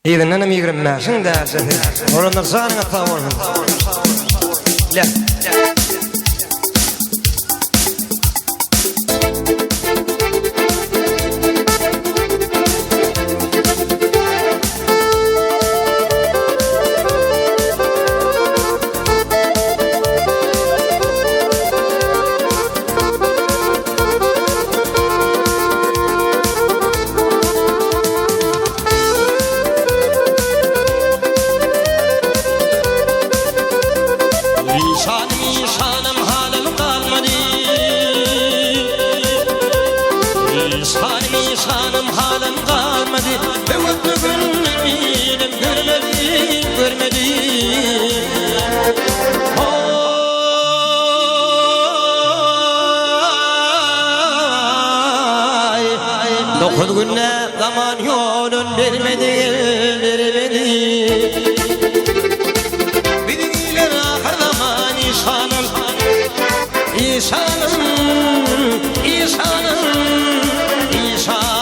إذا أنا ميقرم ماشين دا سهل ولا نرزان أطاول لا Dokuz günde zaman yolun vermedi. Bilgiler ahir zaman işanım, işanım, işanım, işanım.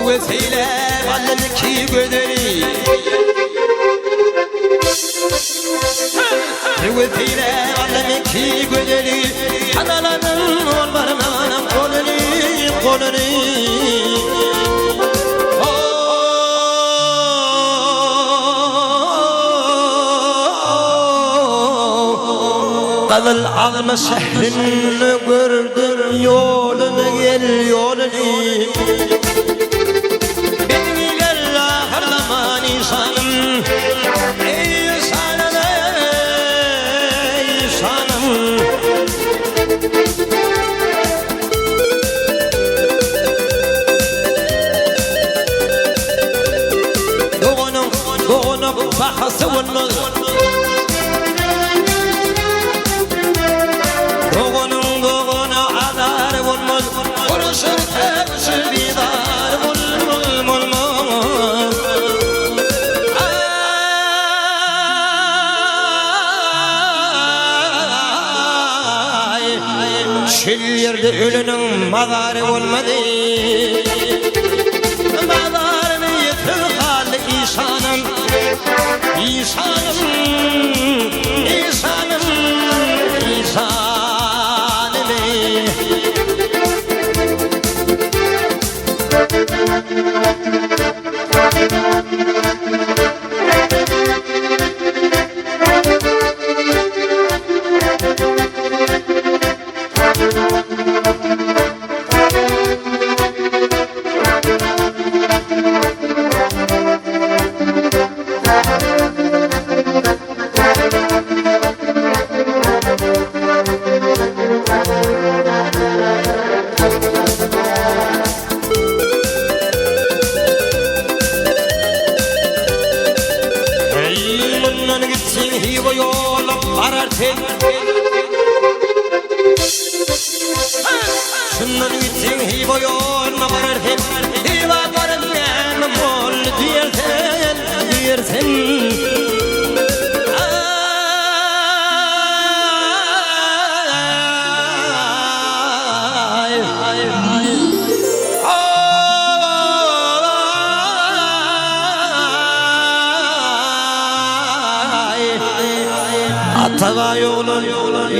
Vesile alem ki göderi. Vesile alem ki göderi. Analarım olmarım kolunu. Kızıl alma şehrini gördüm yolunu gel yolunu. Bilgiler ahir zaman insanım. Bahası olmaz. Doğunu azar olmaz. Konuşur hepsi bidar olmaz. Şil yerde ölünün mazarı olmadı. Mazarını yetir hali işanım. İnsanım, insanım, insanım. Şundan gitsin hibo yoluna vararken hiba varım nemim ol diyersen Atava yolun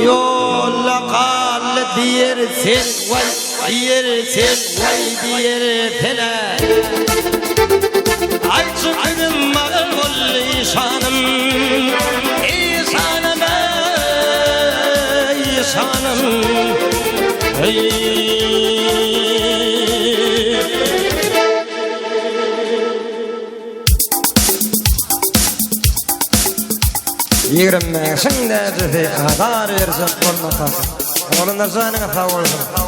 yolla kal diyersin vay diyersin vay diyersen Ay çıkırım mağır ol işanım İşanım işanım Yirmi şimdi de kadar verirsin olmasa. Oğlunlar zanına sağ olsun.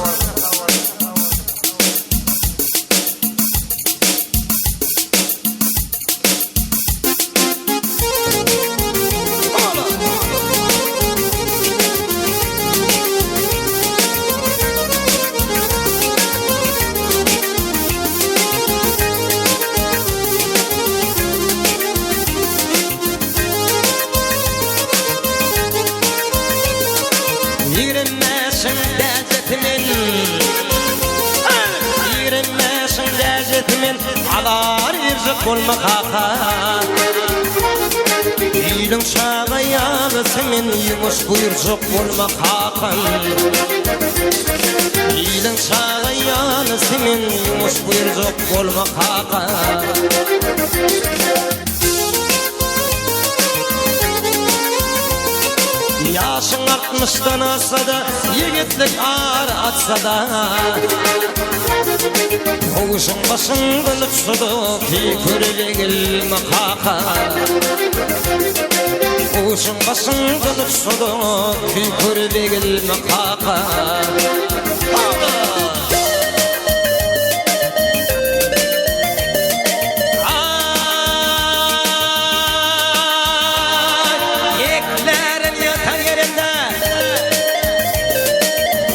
bolmak haka. Eylin çağayalı senin yumuş buyurcuk bolmak hakan. Eylin çağayalı senin yumuş buyurcuk bolmak hakan. Yaşın 60'tan asa da yigitlik ağır atsa da Oğuşun başından uçsudu ki körülegilme kaka. Oğuşun başından uçsudu ki körülegilme kaka.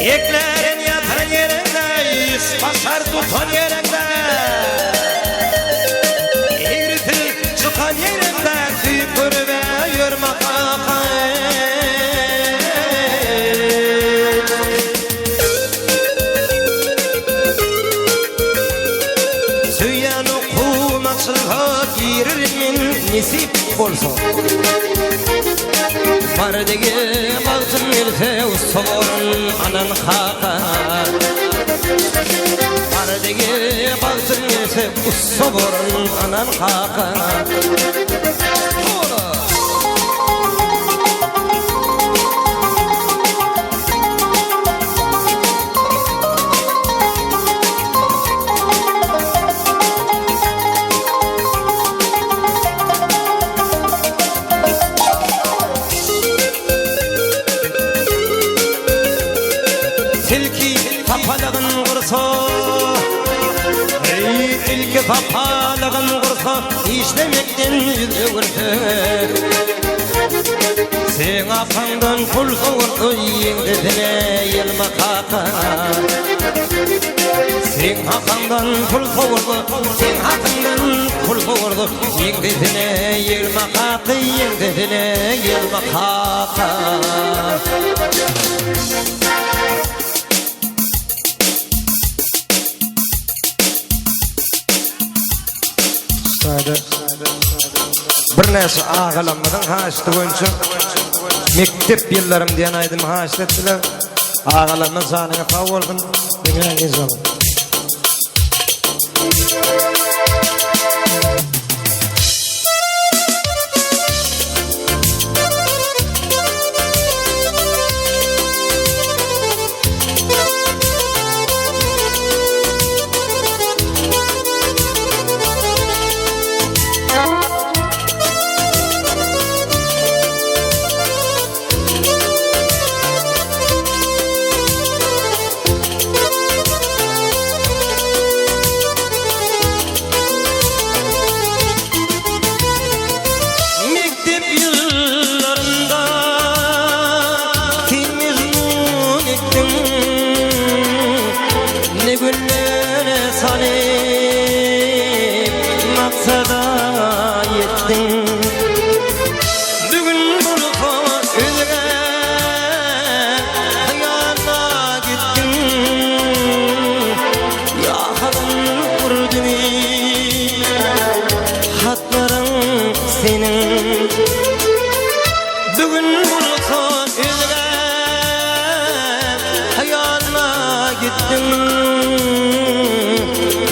Eklerin yatan yerinde, iş basar tutan yerinde, eğritil çıkan yerinde, tüpür ve yürme kaka. Süyen okumakçılığa giririmin nisip bolsun. Bardagi baltın mirse ussorun anan kaka. Bardagi baltın mirse ussorun anan kaka. Tilki papalığın kursa, tilki papalığın kursa, işlemekten yüzü kursa. Sen apandan pul soğurdu, yengdesine yelme kaka. Sen apandan pul soğurdu, sen apandan pul soğurdu, yengdesine yelme kaka, yengdesine yelme kaka. Bir näçe ağalamyň haşdy boýunça mektep ýyllarym diýen aýdym haşletdiler. Ağalamyň sanyna sag bolsun diýen ýyzam.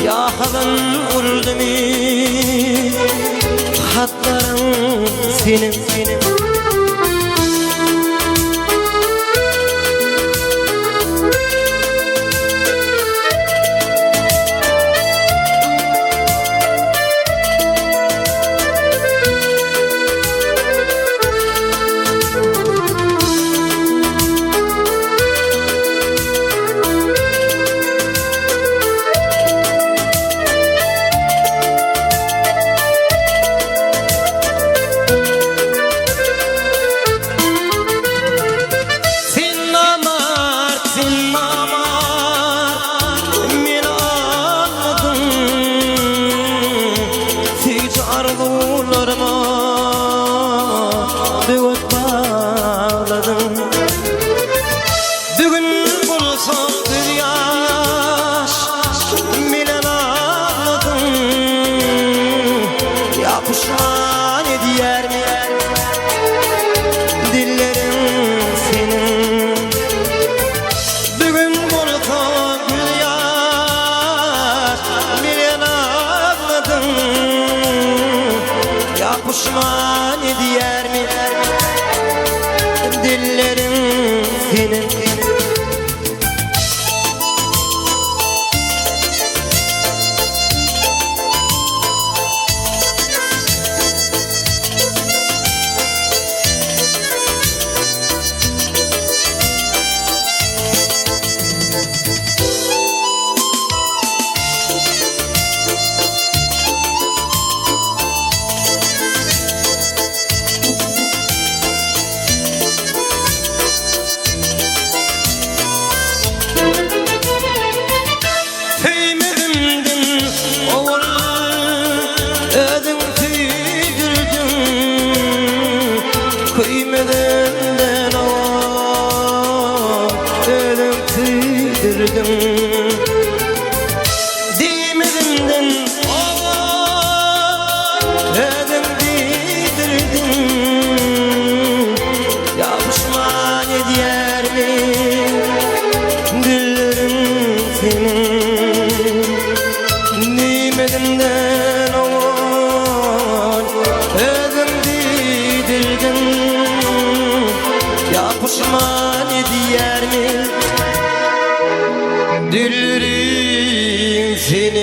Yahadan uldumi hatlarım senin senin. Kıymetinden ölüm tüydürdüm. Dimedinden ölüm tüydürdüm. Yapışman ediyer mi dillerim senin? Dimedinden ölüm tüydürdüm. Yapışman ediyer mi dillerim senin?